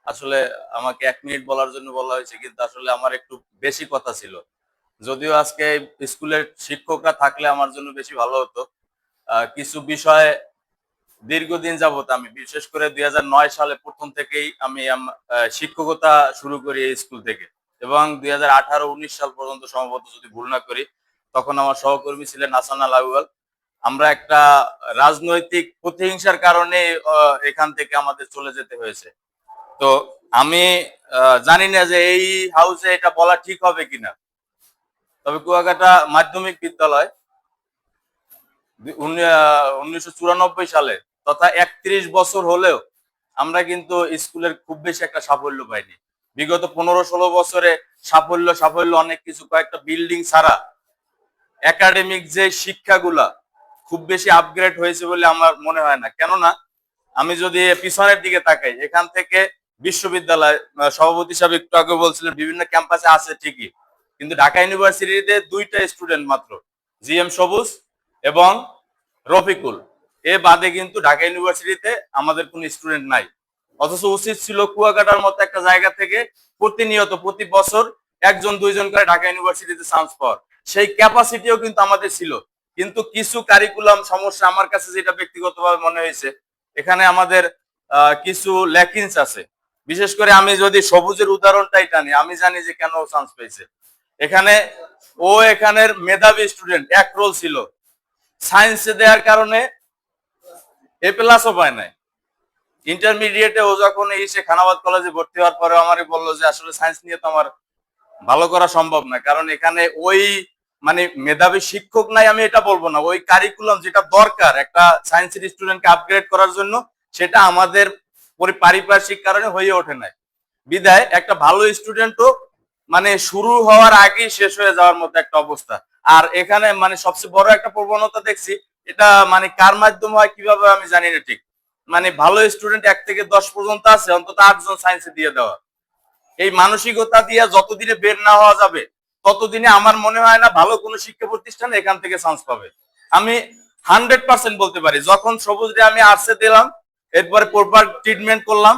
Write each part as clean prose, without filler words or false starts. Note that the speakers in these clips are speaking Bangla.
আসলে আমাকে 1 মিনিট বলার জন্য বলা হয়েছে, কিন্তু আসলে আমার একটু বেশি কথা ছিল। যদিও আজকে স্কুলের শিক্ষকরা থাকলে আমার জন্য বেশি ভালো হতো। কিছু বিষয় দীর্ঘদিন যাবত আমি, বিশেষ করে 2009 সালে প্রথম থেকেই আমি শিক্ষকতা শুরু করি এই স্কুল থেকে, এবং 2018-19 সাল পর্যন্ত সম্ভবত, যদি ভুল না করি, তখন আমার সহকর্মী ছিলেন হাসান আল আউয়াল। আমরা একটা রাজনৈতিক প্রতিহিংসার কারণে এখান থেকে আমাদের চলে যেতে হয়েছে। তো আমি জানি না যে এই হাউসে এটা বলা ঠিক হবে কিনা, তবে কুয়াকাটা মাধ্যমিক বিদ্যালয় 1994 সালে, তথা 31 বছর হলেও আমরা কিন্তু স্কুলের খুব বেশি একটা সাফল্য পাইনি। বিগত 15-16 বছরে সাফল্য সাফল্য অনেক কিছু, কয়েকটা বিল্ডিং ছাড়া একাডেমিক যে শিক্ষাগুলা খুব বেশি আপগ্রেড হয়েছে বলে আমার মনে হয় না। কেননা আমি যদি পিছনের দিকে তাকাই, এখান থেকে বিশ্ববিদ্যালয়, সভাপতি সাহেব একটু আগে বলছিলেন বিভিন্ন ক্যাম্পাসে আছে ঠিকই, কিন্তু ঢাকা ইউনিভার্সিটিতে 2টা স্টুডেন্ট মাত্র, জিএম সবুজ এবং রফিকুল। এ বাদে কিন্তু ঢাকা ইউনিভার্সিটিতে আমাদের কোনো স্টুডেন্ট নাই। অথচ উচিত ছিল কুয়াকাটার মতো একটা জায়গা থেকে প্রতিনিয়ত প্রতি বছর একজন দুইজন করে ঢাকা ইউনিভার্সিটিতে চান্স পাওয়ার সেই ক্যাপাসিটিও কিন্তু আমাদের ছিল। কিন্তু কিছু কারিকুলাম সমস্যা, আমার কাছে যেটা ব্যক্তিগতভাবে মনে হয়েছে, এখানে আমাদের কিছু ল্যাকিংস আছে। বিশেষ করে আমি যদি সবুজের উদাহরণটাই টানি, আমি জানি যে কেন চান্স পেয়েছে। এখানে এখানের মেধাবী স্টুডেন্ট, এক রোল ছিল, সায়েন্সে দেওয়ার কারণে এ প্লাসও পায় নাই। ইন্টারমিডিয়েটে ও যখন এসে খানাবাদ কলেজে ভর্তি হওয়ার পরে আমারই বললো যে আসলে সায়েন্স নিয়ে তো আমার ভালো করা সম্ভব না, কারণ এখানে ওই মানে মেধাবী শিক্ষক নাই আমি এটা বলবো না, ওই কারিকুলাম যেটা দরকার একটা সায়েন্সের স্টুডেন্টকে আপগ্রেড করার জন্য, সেটা আমাদের পারিপার্শ্বিক কারণে হয়ে ওঠে নাই। বিদায় একটা ভালো স্টুডেন্টও মানে শুরু হওয়ার আগেই শেষ হয়ে যাওয়ার মতো একটা অবস্থা। আর এখানে মানে সবচেয়ে বড় একটা প্রবণতা দেখছি, এটা মানে কার মাধ্যমে হয় কিভাবে আমি জানি না ঠিক, মানে ভালো স্টুডেন্ট 1 থেকে 10 পর্যন্ত আছে, অন্তত 8জন সায়েন্সে দিয়ে দেওয়া। এই মানসিকতা দিয়ে যতদিনে বের না হওয়া যাবে, ততদিনে আমার মনে হয় না ভালো কোনো শিক্ষা প্রতিষ্ঠান এখান থেকে চান্স পাবে। আমি 100% বলতে পারি, যখন সবুজরে আমি আর্টসে দিলাম, এরপরে প্রপার ট্রিটমেন্ট করলাম,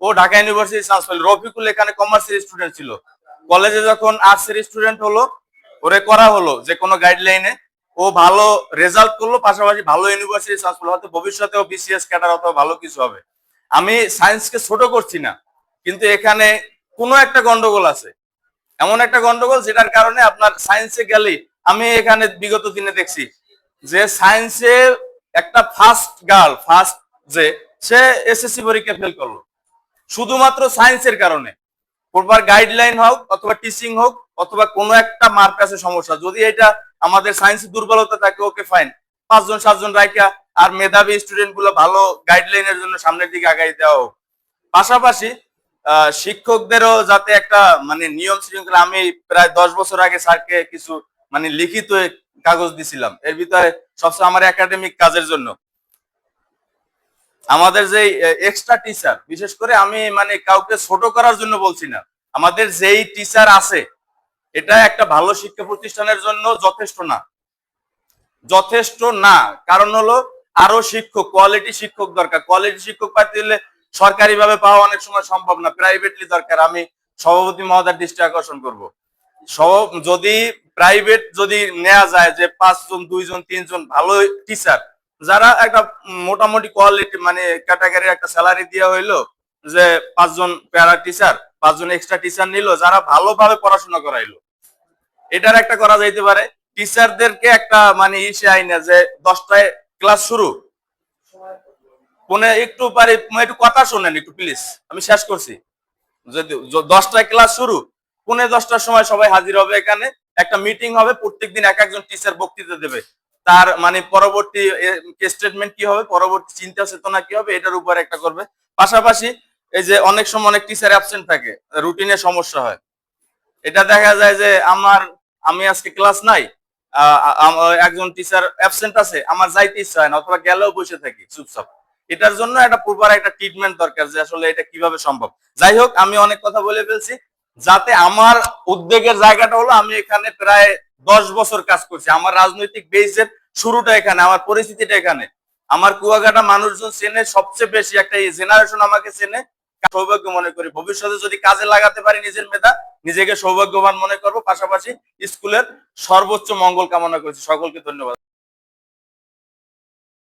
ও ঢাকা ইউনিভার্সিটি চান্স পেল। রফিকুল এখানে কমার্সের স্টুডেন্ট ছিল, কলেজে যখন আর্টসের স্টুডেন্ট হলো, ওরে করা হলো যে কোনো গাইডলাইনে, ও ভালো রেজাল্ট করলো, পাশাপাশি ভালো ইউনিভার্সিটি চান্স পেলো, হয়তো ভবিষ্যতেও বিসিএস ক্যাডার অথবা ভালো কিছু হবে। আমি সায়েন্সকে ছোট করছি না, কিন্তু এখানে কোনো একটা গন্ডগোল আছে, এমন একটা গন্ডগোল যেটার কারণে আপনার সায়েন্সে গেলে, আমি এখানে বিগত দিনে দেখছি যে সায়েন্সে একটা ফার্স্ট গার্ল, ফার্স্ট যে সে এসএসসি পরীক্ষা ফেল করলো শুধুমাত্র সায়েন্সের কারণে। প্রপার গাইডলাইন হোক অথবা টিচিং হোক অথবা কোনো একটা মার্ক আছে সমস্যা, যদি এটা আমাদের সায়েন্সের দুর্বলতা থাকে, ওকে ফাইন, 5জন 7জন রাখা, আর মেধাবী স্টুডেন্ট গুলো ভালো গাইডলাইনের জন্য সামনের দিকে আগাই দেওয়া হোক। পাশাপাশি শিক্ষকদেরও যাতে একটা মানে নিয়ম শৃঙ্খলা, আমি প্রায় 10 বছর আগে স্যারকে কিছু মানে লিখিত কাগজ দিছিলাম, এর ভিতরে সবসময় আমার একাডেমিক কাজের জন্য আমাদের যে এক্সট্রা টিচার, বিশেষ করে আমি মানে কাউকে ছোট করার জন্য বলছি না, আমাদের যেই টিচার আছে এটা একটা ভালো শিক্ষা প্রতিষ্ঠানের জন্য যথেষ্ট না, যথেষ্ট না। কারণ হলো আরো শিক্ষক, কোয়ালিটি শিক্ষক দরকার। কোয়ালিটি শিক্ষক পাইতে হলে সরকারি ভাবে পাওয়া অনেক সময় সম্ভব না, প্রাইভেটলি দরকার। আমি সভাপতি মহোদয়ের দৃষ্টি আকর্ষণ করব, যদি প্রাইভেট যদি নেওয়া যায় যে 5জন 2জন 3জন ভালো টিচার, যারা একটা মোটামুটি কোয়ালিটি মানে ক্যাটাগরির একটা স্যালারি দেওয়া হইলো, যে 5জন প্যারা টিচার, 5জন এক্সট্রা টিচার নিল, যারা ভালোভাবে পড়াশোনা করাইলো, এটার একটা করা যাইতে পারে। টিচারদেরকে একটা মানে ইসে আইনা যে 10টায় ক্লাস শুরু, একটু পারি একটু কথা শোনেন একটু প্লিজ, আমি শেষ করছি। যদি 10টায় ক্লাস শুরু, 9:45টার সময় সবাই হাজির হবে, এখানে একটা মিটিং হবে, প্রত্যেকদিন এক একজন টিচার বক্তৃতা দেবে, তার মানে পরবর্তী স্টেটমেন্ট কি হবে, পরবর্তী চিন্তা চেতনা কি হবে, এটার উপর একটা করবে। পাশাপাশি এই যে অনেক সময় অনেক টিচার অ্যাবসেন্ট থাকে, রুটিনে সমস্যা হয়, এটা দেখা যায় যে আমি আজকে ক্লাস নাই, একজন টিচার অ্যাবসেন্ট আছে, আমার যাইতে ইচ্ছা হয় না, অথবা গেলেও বসে থাকি চুপচাপ। এটার জন্য একটা প্রপার একটা ট্রিটমেন্ট দরকার, যে আসলে এটা কিভাবে সম্ভব। যাই হোক, আমি অনেক কথা বলে ফেলছি। যাতে আমার উদ্বেগের জায়গাটা হলো, আমি এখানে প্রায় 10 বছর কাজ করছি, আমার রাজনৈতিক বেসের শুরুটা এখানে, আমার পরিস্থিতিটা এখানে, আমার কুয়াকাটা মানুষজন চেনে সবচেয়ে বেশি, একটা জেনারেশন আমাকে চেনে, সৌভাগ্য মনে করি। ভবিষ্যতে যদি কাজে লাগাতে পারি নিজের মেধা, নিজেকে সৌভাগ্যবান মনে করব। পাশাপাশি স্কুলের সর্বোচ্চ মঙ্গল কামনা করছি। সকলকে ধন্যবাদ।